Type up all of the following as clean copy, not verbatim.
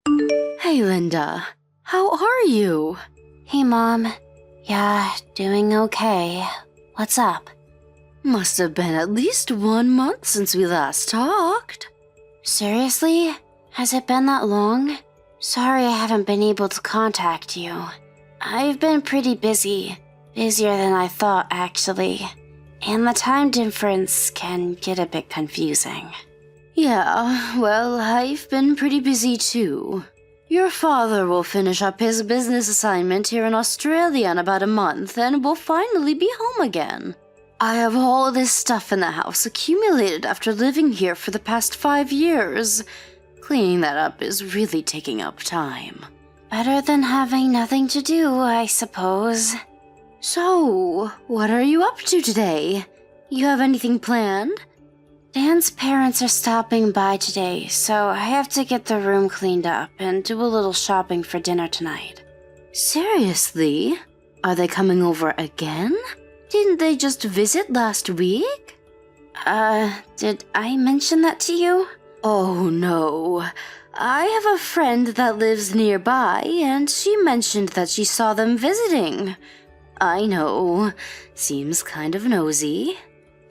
Hey, Linda. How are you? Hey, Mom. Yeah, doing okay. What's up? Must have been at least 1 month since we last talked. Seriously? Has it been that long? Sorry I haven't been able to contact you. I've been pretty busy. Busier than I thought, actually. And the time difference can get a bit confusing. Yeah, well, I've been pretty busy too. Your father will finish up his business assignment here in Australia in about a month and will finally be home again. I have all this stuff in the house accumulated after living here for the past 5 years. Cleaning that up is really taking up time. Better than having nothing to do, I suppose. So, what are you up to today? You have anything planned? Dan's parents are stopping by today, so I have to get the room cleaned up and do a little shopping for dinner tonight. Seriously? Are they coming over again? Didn't they just visit last week? Did I mention that to you? Oh no. I have a friend that lives nearby, and she mentioned that she saw them visiting. I know. Seems kind of nosy.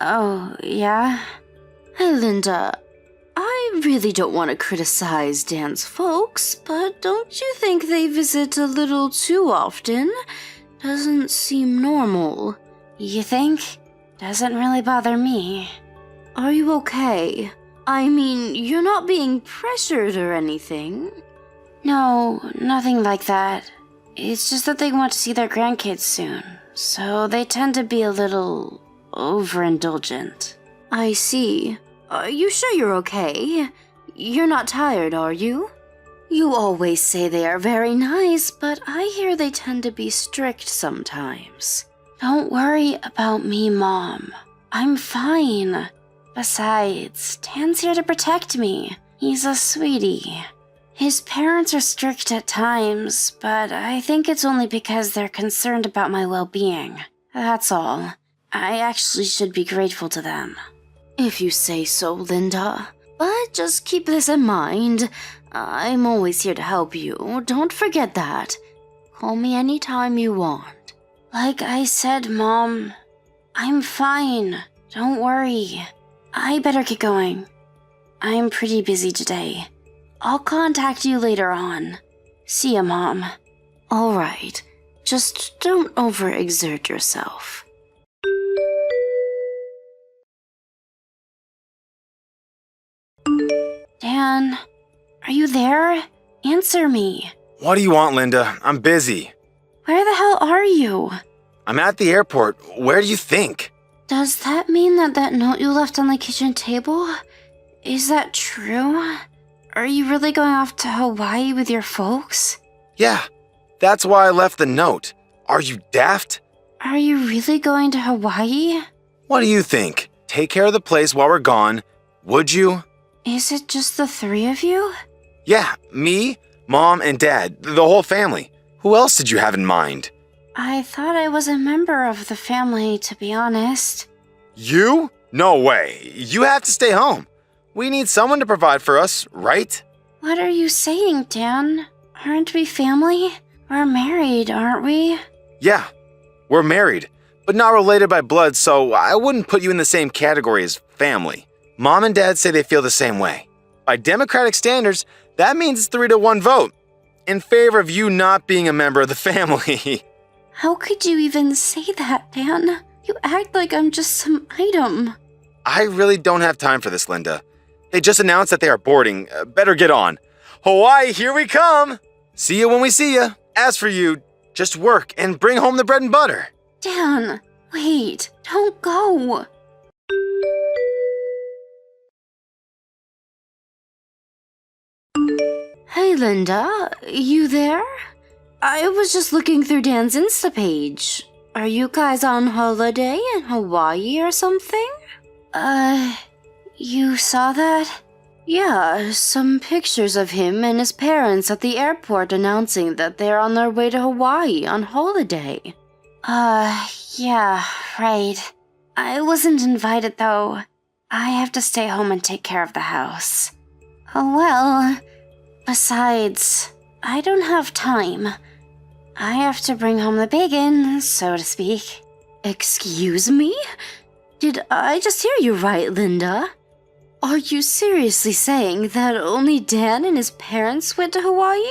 Oh, yeah? Hey, Linda. I really don't want to criticize Dan's folks, but don't you think they visit a little too often? Doesn't seem normal. You think? Doesn't really bother me. Are you okay? I mean, you're not being pressured or anything. No, nothing like that. It's just that they want to see their grandkids soon, so they tend to be a little overindulgent. I see. Are you sure you're okay? You're not tired, are you? You always say they are very nice, but I hear they tend to be strict sometimes. Don't worry about me, Mom. I'm fine. Besides, Dan's here to protect me. He's a sweetie. His parents are strict at times, but I think it's only because they're concerned about my well-being. That's all. I actually should be grateful to them. If you say so, Linda. But just keep this in mind. I'm always here to help you. Don't forget that. Call me anytime you want. Like I said, Mom, I'm fine. Don't worry. I better get going. I'm pretty busy today. I'll contact you later on. See ya, Mom. All right. Just don't overexert yourself. Dan, are you there? Answer me. What do you want, Linda? I'm busy. Where the hell are you? I'm at the airport. Where do you think? Does that mean that note you left on the kitchen table? Is that true? Are you really going off to Hawaii with your folks? Yeah, that's why I left the note. Are you daft? Are you really going to Hawaii? What do you think? Take care of the place while we're gone, would you? Is it just the 3 of you? Yeah, me, Mom, and Dad, the whole family. Who else did you have in mind? I thought I was a member of the family, to be honest. You? No way. You have to stay home. We need someone to provide for us, right? What are you saying, Dan? Aren't we family? We're married, aren't we? Yeah, we're married, but not related by blood, so I wouldn't put you in the same category as family. Mom and Dad say they feel the same way. By democratic standards, that means it's 3-1 vote in favor of you not being a member of the family. How could you even say that, Dan? You act like I'm just some item. I really don't have time for this, Linda. They just announced that they are boarding. Better get on. Hawaii, here we come! See you when we see you. As for you, just work and bring home the bread and butter. Dan, wait, don't go. Hey, Linda, you there? I was just looking through Dan's Insta page. Are you guys on holiday in Hawaii or something? You saw that? Yeah, some pictures of him and his parents at the airport announcing that they're on their way to Hawaii on holiday. Yeah, right. I wasn't invited though. I have to stay home and take care of the house. Oh well, Besides, I don't have time. I have to bring home the bacon, so to speak. Excuse me? Did I just hear you right, Linda? Are you seriously saying that only Dan and his parents went to Hawaii?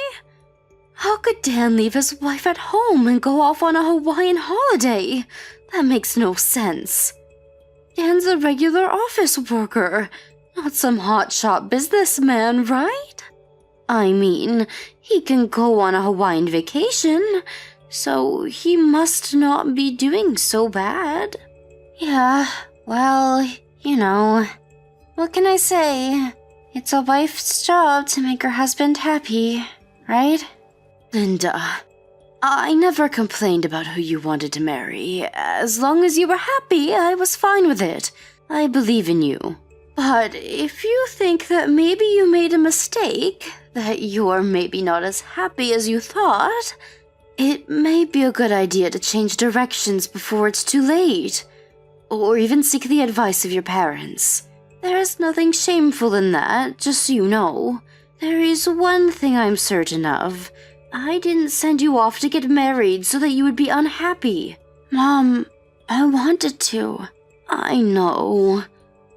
How could Dan leave his wife at home and go off on a Hawaiian holiday? That makes no sense. Dan's a regular office worker, not some hotshot businessman, right? I mean, he can go on a Hawaiian vacation, so he must not be doing so bad. Yeah, well, you know. What can I say? It's a wife's job to make her husband happy, right? Linda, I never complained about who you wanted to marry. As long as you were happy, I was fine with it. I believe in you. But if you think that maybe you made a mistake, that you're maybe not as happy as you thought, it may be a good idea to change directions before it's too late. Or even seek the advice of your parents. There's nothing shameful in that, just so you know. There is one thing I'm certain of. I didn't send you off to get married so that you would be unhappy. Mom, I wanted to. I know.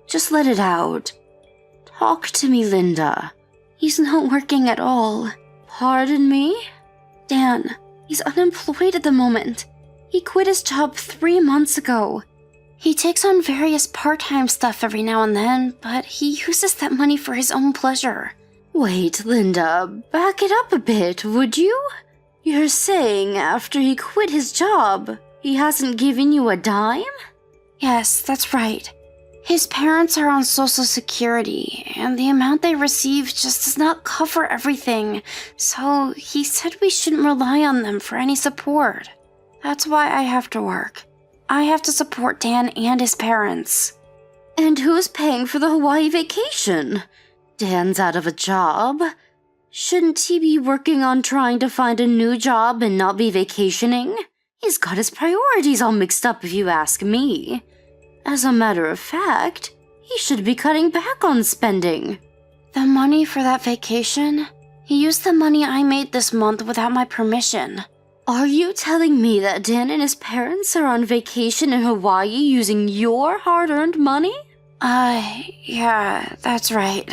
Just let it out. Talk to me, Linda. He's not working at all. Pardon me? Dan, he's unemployed at the moment. He quit his job 3 months ago. He takes on various part-time stuff every now and then, but he uses that money for his own pleasure. Wait, Linda, back it up a bit, would you? You're saying after he quit his job, he hasn't given you a dime? Yes, that's right. His parents are on Social Security, and the amount they receive just does not cover everything, so he said we shouldn't rely on them for any support. That's why I have to work. I have to support Dan and his parents. And who's paying for the Hawaii vacation? Dan's out of a job. Shouldn't he be working on trying to find a new job and not be vacationing? He's got his priorities all mixed up if you ask me. As a matter of fact, he should be cutting back on spending. The money for that vacation? He used the money I made this month without my permission. Are you telling me that Dan and his parents are on vacation in Hawaii using your hard-earned money? Yeah, that's right.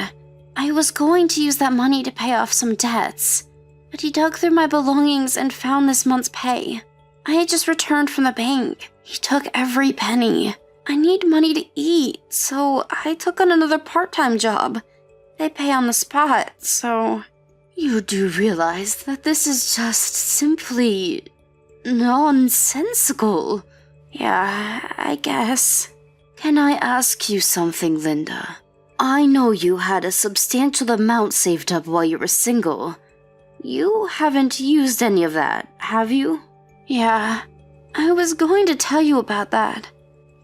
I was going to use that money to pay off some debts, but he dug through my belongings and found this month's pay. I had just returned from the bank. He took every penny. I need money to eat, so I took on another part-time job. They pay on the spot, so... You do realize that this is just simply nonsensical. Yeah, I guess. Can I ask you something, Linda? I know you had a substantial amount saved up while you were single. You haven't used any of that, have you? Yeah, I was going to tell you about that.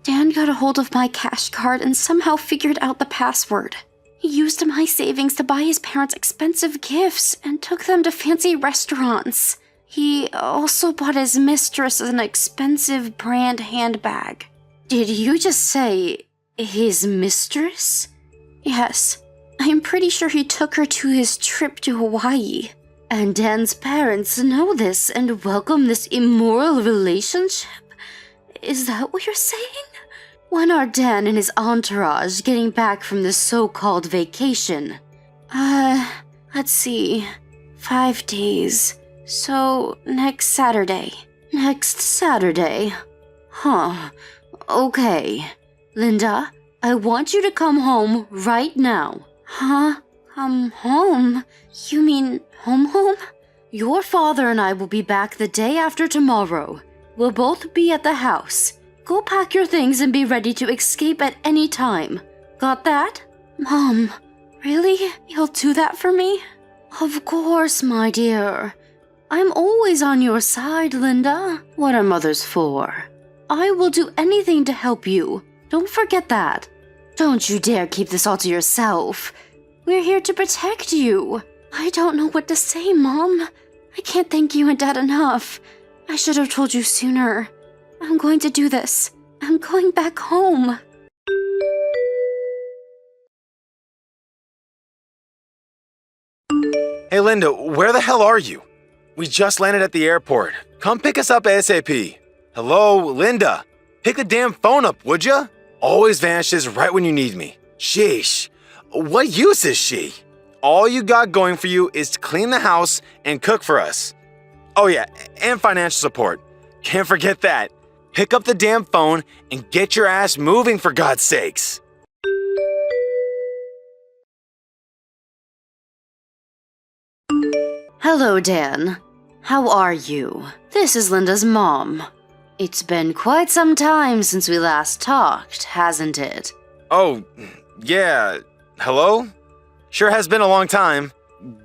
Dan got a hold of my cash card and somehow figured out the password. He used my savings to buy his parents expensive gifts and took them to fancy restaurants. He also bought his mistress an expensive brand handbag. Did you just say his mistress? Yes, I'm pretty sure he took her to his trip to Hawaii. And Dan's parents know this and welcome this immoral relationship? Is that what you're saying? When are Dan and his entourage getting back from this so-called vacation? Let's see. 5 days. So, next Saturday. Next Saturday? Huh. Okay. Linda, I want you to come home right now. Huh? Come home? You mean home? Your father and I will be back the day after tomorrow. We'll both be at the house. Go pack your things and be ready to escape at any time. Got that? Mom, really? You'll do that for me? Of course, my dear. I'm always on your side, Linda. What are mothers for? I will do anything to help you. Don't forget that. Don't you dare keep this all to yourself. We're here to protect you. I don't know what to say, Mom. I can't thank you and Dad enough. I should have told you sooner. I'm going to do this. I'm going back home. Hey Linda, where the hell are you? We just landed at the airport. Come pick us up ASAP. Hello, Linda. Pick the damn phone up, would ya? Always vanishes right when you need me. Sheesh. What use is she? All you got going for you is to clean the house and cook for us. Oh yeah, and financial support. Can't forget that. Pick up the damn phone and get your ass moving for God's sakes. Hello, Dan. How are you? This is Linda's mom. It's been quite some time since we last talked, hasn't it? Oh, yeah. Hello? Sure has been a long time.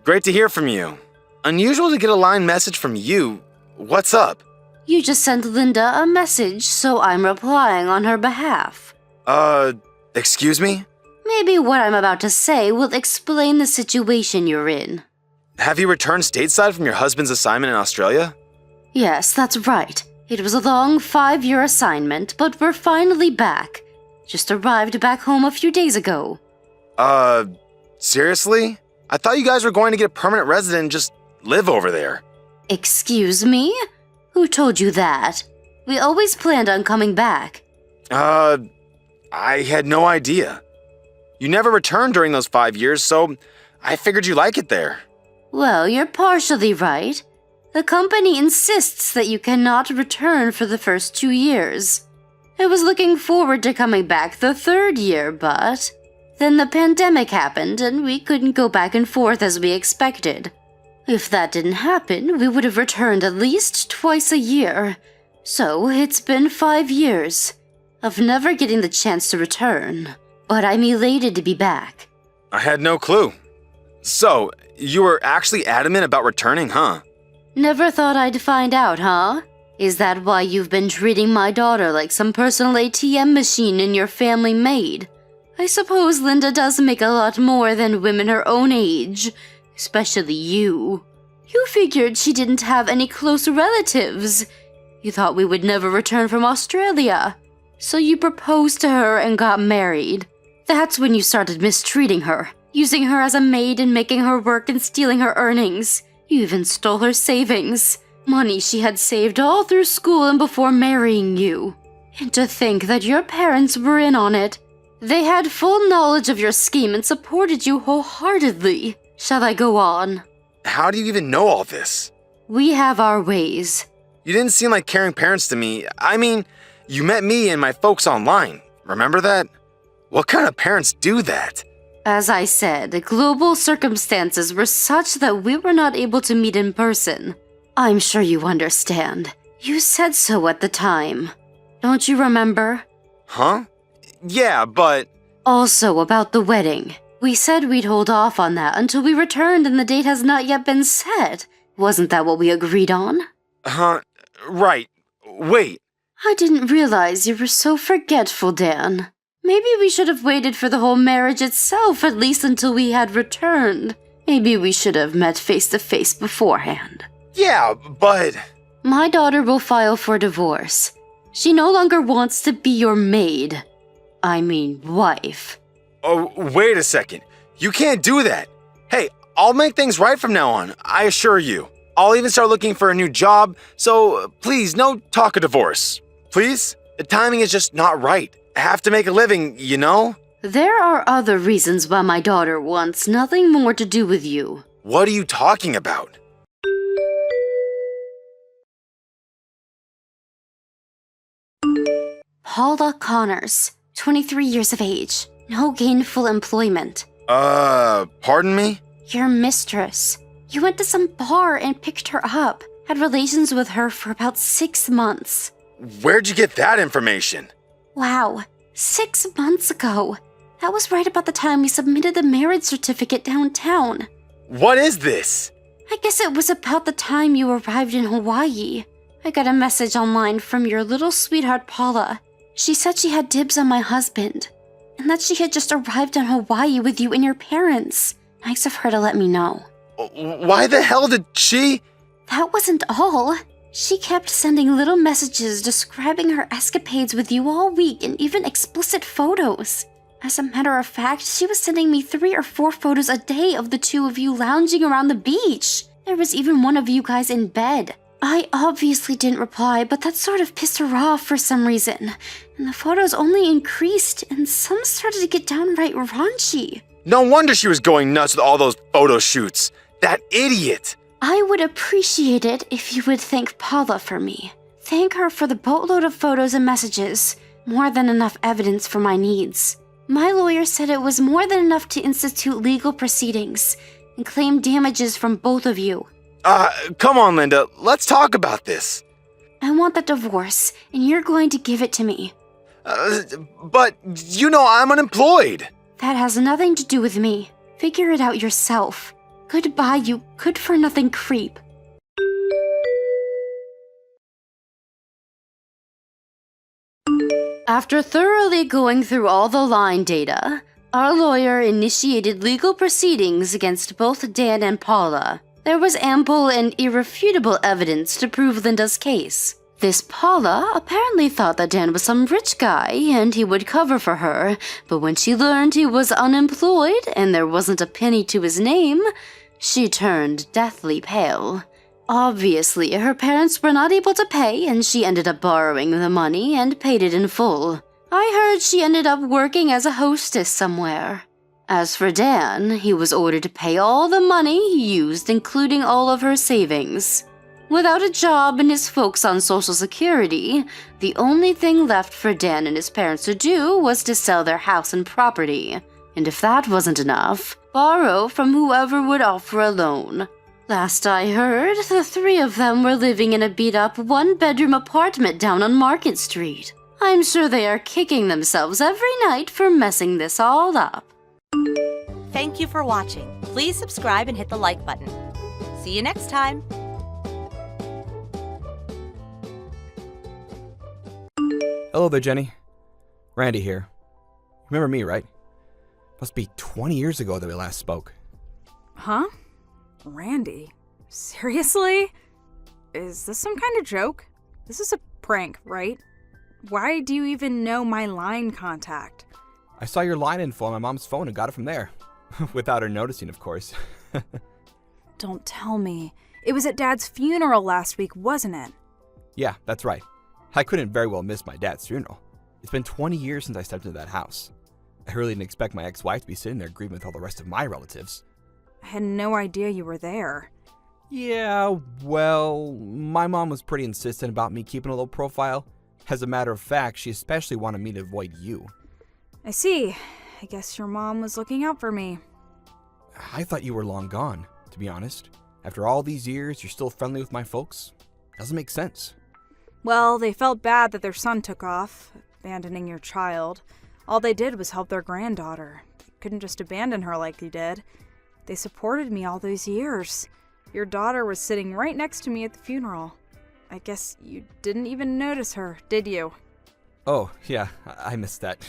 Great to hear from you. Unusual to get a line message from you. What's up? You just sent Linda a message, so I'm replying on her behalf. Excuse me? Maybe what I'm about to say will explain the situation you're in. Have you returned stateside from your husband's assignment in Australia? Yes, that's right. It was a long 5-year assignment, but we're finally back. Just arrived back home a few days ago. Seriously? I thought you guys were going to get a permanent resident and just live over there. Excuse me? Who told you that? We always planned on coming back. I had no idea. You never returned during those 5 years, so I figured you like it there. Well, you're partially right. The company insists that you cannot return for the first 2 years. I was looking forward to coming back the 3rd year, but then the pandemic happened and we couldn't go back and forth as we expected. If that didn't happen, we would have returned at least twice a year. So it's been 5 years of never getting the chance to return, but I'm elated to be back. I had no clue. So, you were actually adamant about returning, huh? Never thought I'd find out, huh? Is that why you've been treating my daughter like some personal ATM machine in your family maid? I suppose Linda does make a lot more than women her own age, especially you. You figured she didn't have any close relatives. You thought we would never return from Australia. So you proposed to her and got married. That's when you started mistreating her, using her as a maid and making her work and stealing her earnings. You even stole her savings, money she had saved all through school and before marrying you. And to think that your parents were in on it. They had full knowledge of your scheme and supported you wholeheartedly. Shall I go on? How do you even know all this? We have our ways. You didn't seem like caring parents to me. I mean, you met me and my folks online. Remember that? What kind of parents do that? As I said, global circumstances were such that we were not able to meet in person. I'm sure you understand. You said so at the time. Don't you remember? Huh? Yeah, but... Also about the wedding. We said we'd hold off on that until we returned and the date has not yet been set. Wasn't that what we agreed on? Huh? Right. Wait. I didn't realize you were so forgetful, Dan. Maybe we should have waited for the whole marriage itself at least until we had returned. Maybe we should have met face to face beforehand. Yeah, but... My daughter will file for divorce. She no longer wants to be your maid. I mean, wife. Oh, wait a second. You can't do that. Hey, I'll make things right from now on, I assure you. I'll even start looking for a new job, so please, no talk of divorce. Please? The timing is just not right. I have to make a living, you know? There are other reasons why my daughter wants nothing more to do with you. What are you talking about? Paula Connors, 23 years of age, no gainful employment. Pardon me? Your mistress. You went to some bar and picked her up, had relations with her for about 6 months. Where'd you get that information? Wow, 6 months ago. That was right about the time we submitted the marriage certificate downtown. What is this? I guess it was about the time you arrived in Hawaii. I got a message online from your little sweetheart Paula. She said she had dibs on my husband, and that she had just arrived in Hawaii with you and your parents. Nice of her to let me know. Why the hell did she... That wasn't all. She kept sending little messages describing her escapades with you all week and even explicit photos. As a matter of fact, she was sending me 3 or 4 photos a day of the two of you lounging around the beach. There was even one of you guys in bed. I obviously didn't reply, but that sort of pissed her off for some reason. And the photos only increased, and some started to get downright raunchy. No wonder she was going nuts with all those photo shoots. That idiot! I would appreciate it if you would thank Paula for me. Thank her for the boatload of photos and messages. More than enough evidence for my needs. My lawyer said it was more than enough to institute legal proceedings and claim damages from both of you. Come on, Linda. Let's talk about this. I want the divorce, and you're going to give it to me. But you know I'm unemployed. That has nothing to do with me. Figure it out yourself. Goodbye, you good-for-nothing creep. After thoroughly going through all the line data, our lawyer initiated legal proceedings against both Dan and Paula. There was ample and irrefutable evidence to prove Linda's case. This Paula apparently thought that Dan was some rich guy and he would cover for her, but when she learned he was unemployed and there wasn't a penny to his name, she turned deathly pale. Obviously, her parents were not able to pay and she ended up borrowing the money and paid it in full. I heard she ended up working as a hostess somewhere. As for Dan, he was ordered to pay all the money he used, including all of her savings. Without a job and his folks on Social Security, the only thing left for Dan and his parents to do was to sell their house and property. And if that wasn't enough, borrow from whoever would offer a loan. Last I heard, the 3 of them were living in a beat-up one-bedroom apartment down on Market Street. I'm sure they are kicking themselves every night for messing this all up. Thank you for watching. Please subscribe and hit the like button. See you next time. Hello there, Jenny. Randy here. Remember me, right? Must be 20 years ago that we last spoke. Huh? Randy? Seriously? Is this some kind of joke? This is a prank, right? Why do you even know my line contact? I saw your line info on my mom's phone and got it from there. Without her noticing, of course. Don't tell me. It was at Dad's funeral last week, wasn't it? Yeah, that's right. I couldn't very well miss my dad's funeral. It's been 20 years since I stepped into that house. I really didn't expect my ex-wife to be sitting there grieving with all the rest of my relatives. I had no idea you were there. Yeah, well, my mom was pretty insistent about me keeping a low profile. As a matter of fact, she especially wanted me to avoid you. I see. I guess your mom was looking out for me. I thought you were long gone, to be honest. After all these years, you're still friendly with my folks? Doesn't make sense. Well, they felt bad that their son took off, abandoning your child. All they did was help their granddaughter. They couldn't just abandon her like you did. They supported me all those years. Your daughter was sitting right next to me at the funeral. I guess you didn't even notice her, did you? Oh, yeah, I missed that.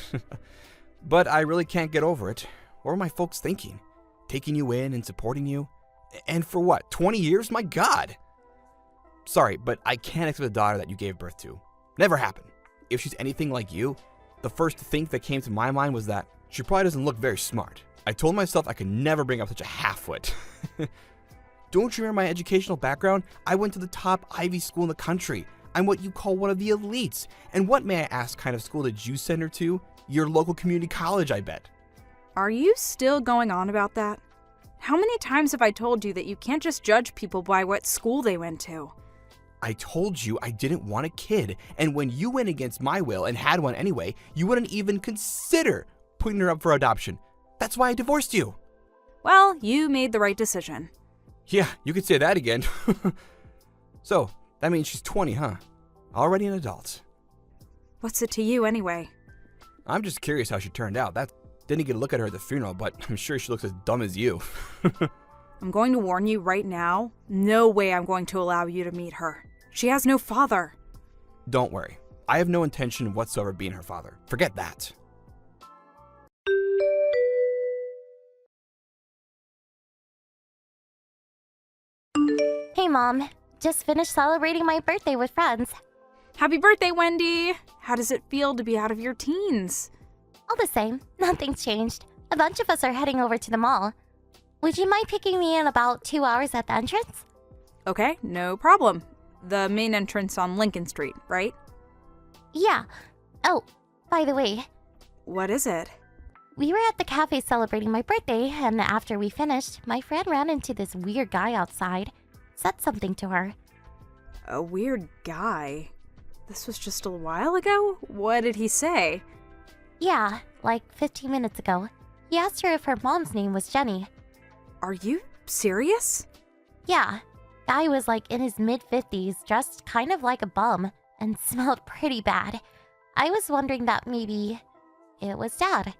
But I really can't get over it. What were my folks thinking? Taking you in and supporting you? And for what, 20 years? My God! Sorry, but I can't accept a daughter that you gave birth to. Never happened. If she's anything like you, the first thing that came to my mind was that she probably doesn't look very smart. I told myself I could never bring up such a half-wit. Don't you remember my educational background? I went to the top Ivy school in the country. I'm what you call one of the elites. And what, may I ask, kind of school did you send her to? Your local community college, I bet. Are you still going on about that? How many times have I told you that you can't just judge people by what school they went to? I told you I didn't want a kid, and when you went against my will and had one anyway, you wouldn't even consider putting her up for adoption. That's why I divorced you. Well, you made the right decision. Yeah, you could say that again. So, that means she's 20, huh? Already an adult. What's it to you anyway? I'm just curious how she turned out. That didn't get a look at her at the funeral, but I'm sure she looks as dumb as you. I'm going to warn you right now, no way I'm going to allow you to meet her. She has no father. Don't worry. I have no intention whatsoever of being her father. Forget that. Hey Mom, just finished celebrating my birthday with friends. Happy birthday, Wendy! How does it feel to be out of your teens? All the same, nothing's changed. A bunch of us are heading over to the mall. Would you mind picking me in about 2 hours at the entrance? Okay, no problem. The main entrance on Lincoln Street, right? Yeah. Oh, by the way, What is it? we were at the cafe celebrating my birthday, and after we finished, my friend ran into this weird guy outside. Said something to her. A weird guy. This was just a while ago? What did he say? Yeah, like 15 minutes ago. He asked her if her mom's name was Jenny. Are you serious? Yeah, guy was like in his mid-50s, dressed kind of like a bum, and smelled pretty bad. I was wondering that maybe it was Dad.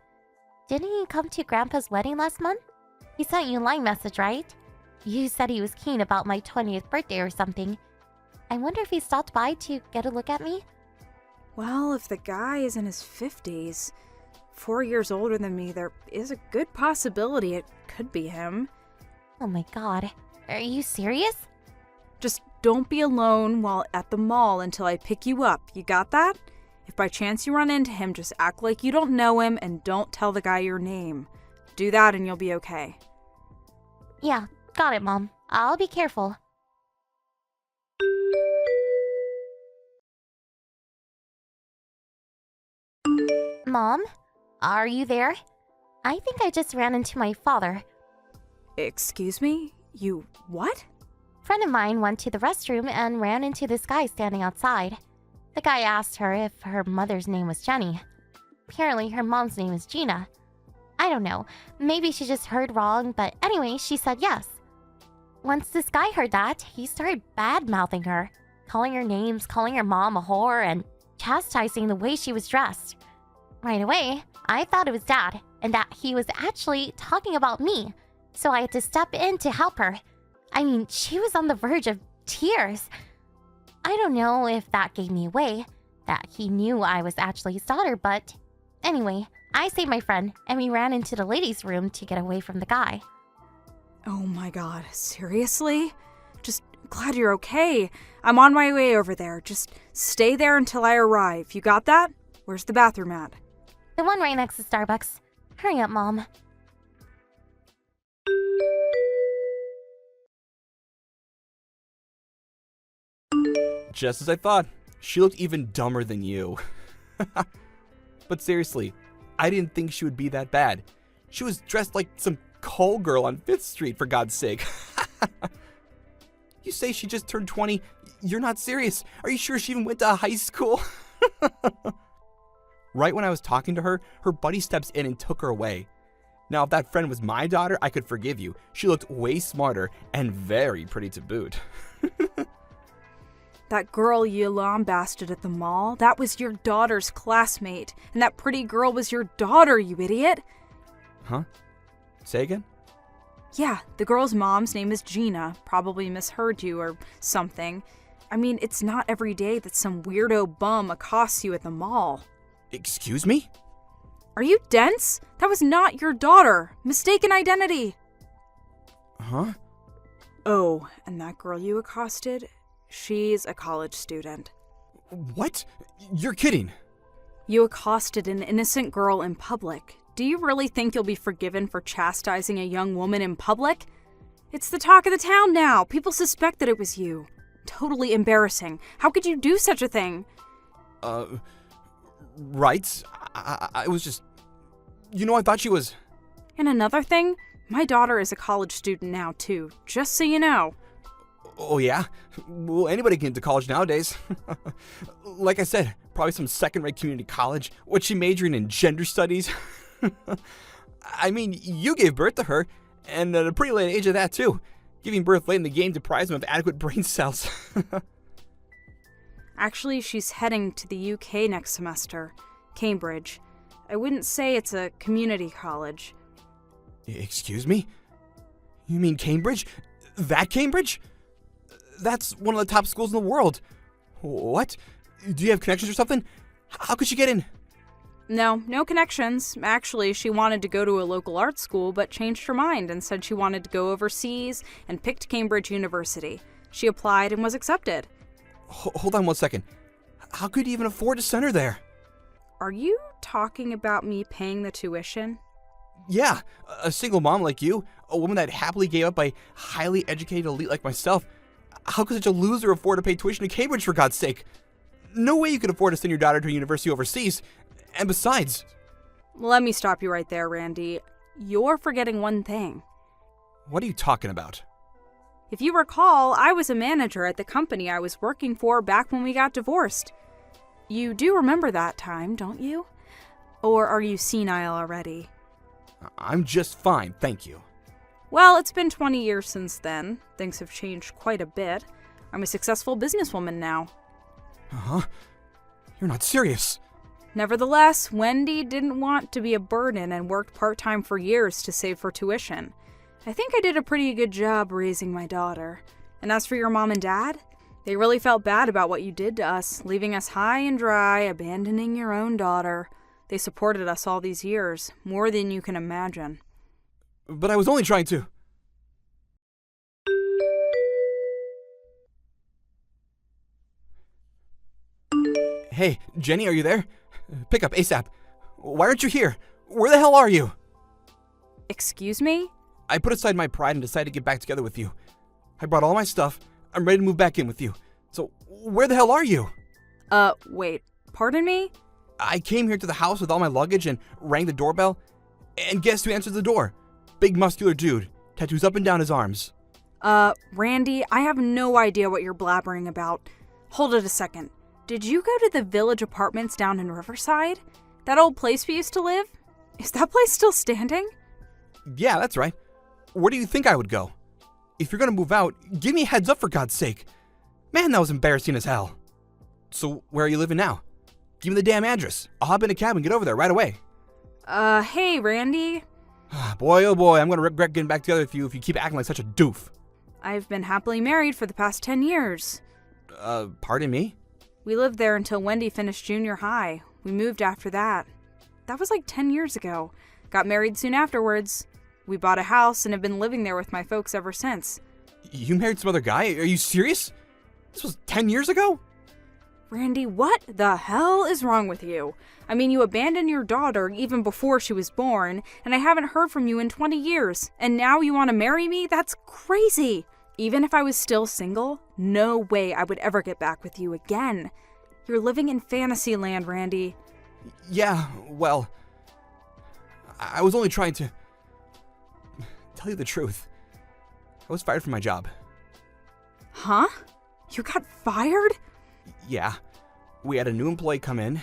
Didn't he come to Grandpa's wedding last month? He sent you a line message, right? You said he was keen about my 20th birthday or something. I wonder if he stopped by to get a look at me? Well, if the guy is in his 50s, 4 years older than me, there is a good possibility it could be him. Oh my god. Are you serious? Just don't be alone while at the mall until I pick you up. You got that? If by chance you run into him, just act like you don't know him and don't tell the guy your name. Do that and you'll be okay. Yeah, got it, Mom. I'll be careful. Mom? Are you there? I think I just ran into my father. Excuse me? You what? Friend of mine went to the restroom and ran into this guy standing outside. The guy asked her if her mother's name was Jenny. Apparently, her mom's name is Gina. I don't know. Maybe she just heard wrong, but anyway, she said yes. Once this guy heard that, he started bad-mouthing her, calling her names, calling her mom a whore, and chastising the way she was dressed. Right away, I thought it was Dad, and that he was actually talking about me, so I had to step in to help her. I mean, she was on the verge of tears. I don't know if that gave me away, that he knew I was actually his daughter, but anyway, I saved my friend, and we ran into the ladies' room to get away from the guy. Oh my god, seriously? Just glad you're okay. I'm on my way over there. Just stay there until I arrive. You got that? Where's the bathroom at? The one right next to Starbucks. Hurry up, Mom. Just as I thought. She looked even dumber than you. But seriously, I didn't think she would be that bad. She was dressed like some call girl on 5th Street, for God's sake. You say she just turned 20? You're not serious. Are you sure she even went to high school? Right when I was talking to her, her buddy steps in and took her away. Now, if that friend was my daughter, I could forgive you. She looked way smarter and very pretty to boot. That girl you lambasted at the mall, that was your daughter's classmate. And that pretty girl was your daughter, you idiot. Huh? Say again? Yeah, the girl's mom's name is Gina. Probably misheard you or something. I mean, it's not every day that some weirdo bum accosts you at the mall. Excuse me? Are you dense? That was not your daughter. Mistaken identity. Huh? Oh, and that girl you accosted? She's a college student. What? You're kidding. You accosted an innocent girl in public. Do you really think you'll be forgiven for chastising a young woman in public? It's the talk of the town now. People suspect that it was you. Totally embarrassing. How could you do such a thing? Right. I was just... I thought she was... And another thing, my daughter is a college student now, too. Just so you know. Oh, yeah? Well, anybody can get into college nowadays. Like I said, probably some second-rate community college. What's she majoring in? Gender studies? I mean, you gave birth to her, and at a pretty late age of that, too. Giving birth late in the game deprives them of adequate brain cells. Actually, she's heading to the UK next semester. Cambridge. I wouldn't say it's a community college. Excuse me? You mean Cambridge? That Cambridge? That's one of the top schools in the world. What? Do you have connections or something? How could she get in? No connections. Actually, she wanted to go to a local art school, but changed her mind and said she wanted to go overseas and picked Cambridge University. She applied and was accepted. Hold on one second. How could you even afford to send her there? Are you talking about me paying the tuition? Yeah, a single mom like you, a woman that happily gave up a highly educated elite like myself. How could such a loser afford to pay tuition to Cambridge, for God's sake? No way you could afford to send your daughter to a university overseas. And besides... Let me stop you right there, Randy. You're forgetting one thing. What are you talking about? If you recall, I was a manager at the company I was working for back when we got divorced. You do remember that time, don't you? Or are you senile already? I'm just fine, thank you. Well, it's been 20 years since then. Things have changed quite a bit. I'm a successful businesswoman now. Huh? You're not serious. Nevertheless, Wendy didn't want to be a burden and worked part-time for years to save for tuition. I think I did a pretty good job raising my daughter. And as for your mom and dad, they really felt bad about what you did to us, leaving us high and dry, abandoning your own daughter. They supported us all these years, more than you can imagine. But I was only trying to... Hey, Jenny, are you there? Pick up ASAP. Why aren't you here? Where the hell are you? Excuse me? I put aside my pride and decided to get back together with you. I brought all my stuff. I'm ready to move back in with you. So, where the hell are you? Wait, pardon me? I came here to the house with all my luggage and rang the doorbell. And guess who answered the door? Big muscular dude, tattoos up and down his arms. Randy, I have no idea what you're blabbering about. Hold it a second. Did you go to the Village Apartments down in Riverside? That old place we used to live? Is that place still standing? Yeah, that's right. Where do you think I would go? If you're gonna move out, give me a heads up for God's sake. Man, that was embarrassing as hell. So, where are you living now? Give me the damn address. I'll hop in a cab and get over there right away. Hey, Randy. Boy, oh boy, I'm gonna regret getting back together with you if you keep acting like such a doof. I've been happily married for the past 10 years. Pardon me? We lived there until Wendy finished junior high. We moved after that. That was like 10 years ago. Got married soon afterwards. We bought a house and have been living there with my folks ever since. You married some other guy? Are you serious? This was 10 years ago? Randy, what the hell is wrong with you? I mean, you abandoned your daughter even before she was born, and I haven't heard from you in 20 years, and now you want to marry me? That's crazy! Even if I was still single, no way I would ever get back with you again. You're living in fantasy land, Randy. Yeah, well, I was only trying to tell you the truth. I was fired from my job. Huh? You got fired? Yeah. We had a new employee come in.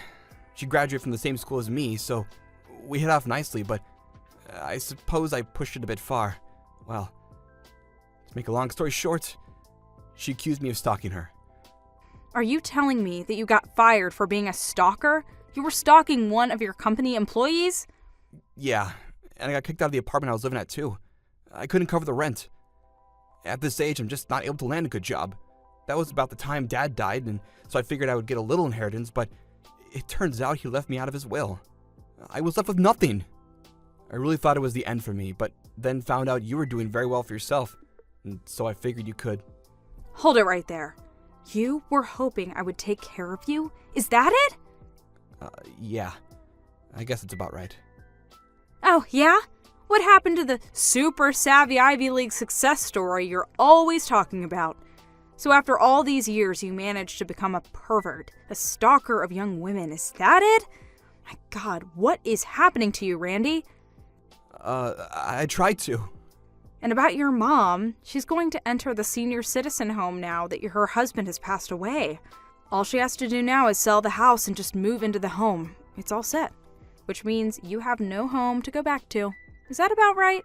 She graduated from the same school as me, so we hit off nicely, but I suppose I pushed it a bit far. Well, to make a long story short, she accused me of stalking her. Are you telling me that you got fired for being a stalker? You were stalking one of your company employees? Yeah, and I got kicked out of the apartment I was living at too. I couldn't cover the rent. At this age, I'm just not able to land a good job. That was about the time Dad died, and so I figured I would get a little inheritance, but it turns out he left me out of his will. I was left with nothing. I really thought it was the end for me, but then found out you were doing very well for yourself, and so I figured you could. Hold it right there. You were hoping I would take care of you? Is that it? Yeah. I guess it's about right. Oh, yeah? What happened to the super savvy Ivy League success story you're always talking about? So after all these years, you managed to become a pervert, a stalker of young women. Is that it? My God, what is happening to you, Randy? I tried to. And about your mom, she's going to enter the senior citizen home now that her husband has passed away. All she has to do now is sell the house and just move into the home. It's all set, which means you have no home to go back to. Is that about right?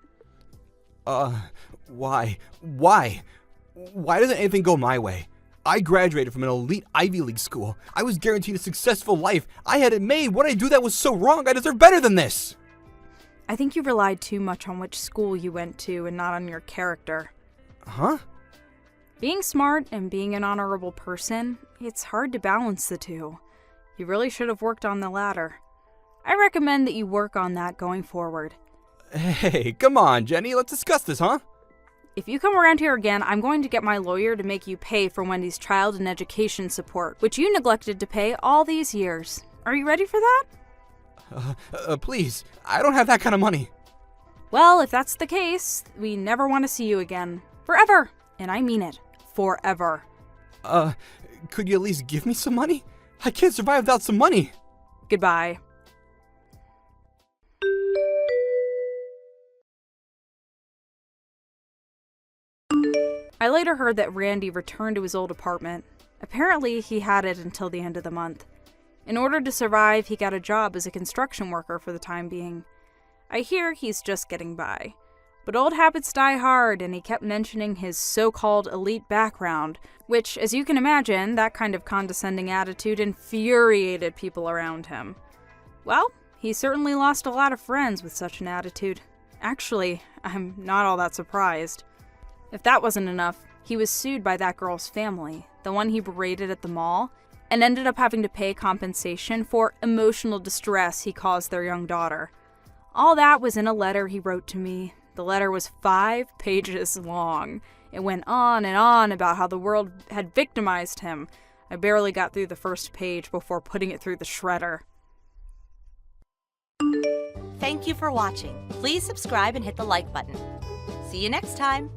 Why? Why? Why doesn't anything go my way? I graduated from an elite Ivy League school. I was guaranteed a successful life. I had it made. What did I do that was so wrong? I deserve better than this. I think you relied too much on which school you went to and not on your character. Huh? Being smart and being an honorable person, it's hard to balance the two. You really should have worked on the latter. I recommend that you work on that going forward. Hey, come on, Jenny. Let's discuss this, huh? If you come around here again, I'm going to get my lawyer to make you pay for Wendy's child and education support, which you neglected to pay all these years. Are you ready for that? Please, I don't have that kind of money. Well, if that's the case, we never want to see you again. Forever! And I mean it. Forever. Could you at least give me some money? I can't survive without some money. Goodbye. I later heard that Randy returned to his old apartment. Apparently, he had it until the end of the month. In order to survive, he got a job as a construction worker for the time being. I hear he's just getting by. But old habits die hard, and he kept mentioning his so-called elite background, which, as you can imagine, that kind of condescending attitude infuriated people around him. Well, he certainly lost a lot of friends with such an attitude. Actually, I'm not all that surprised. If that wasn't enough, he was sued by that girl's family, the one he berated at the mall, and ended up having to pay compensation for emotional distress he caused their young daughter. All that was in a letter he wrote to me. The letter was 5 pages long. It went on and on about how the world had victimized him. I barely got through the first page before putting it through the shredder. Thank you for watching. Please subscribe and hit the like button. See you next time.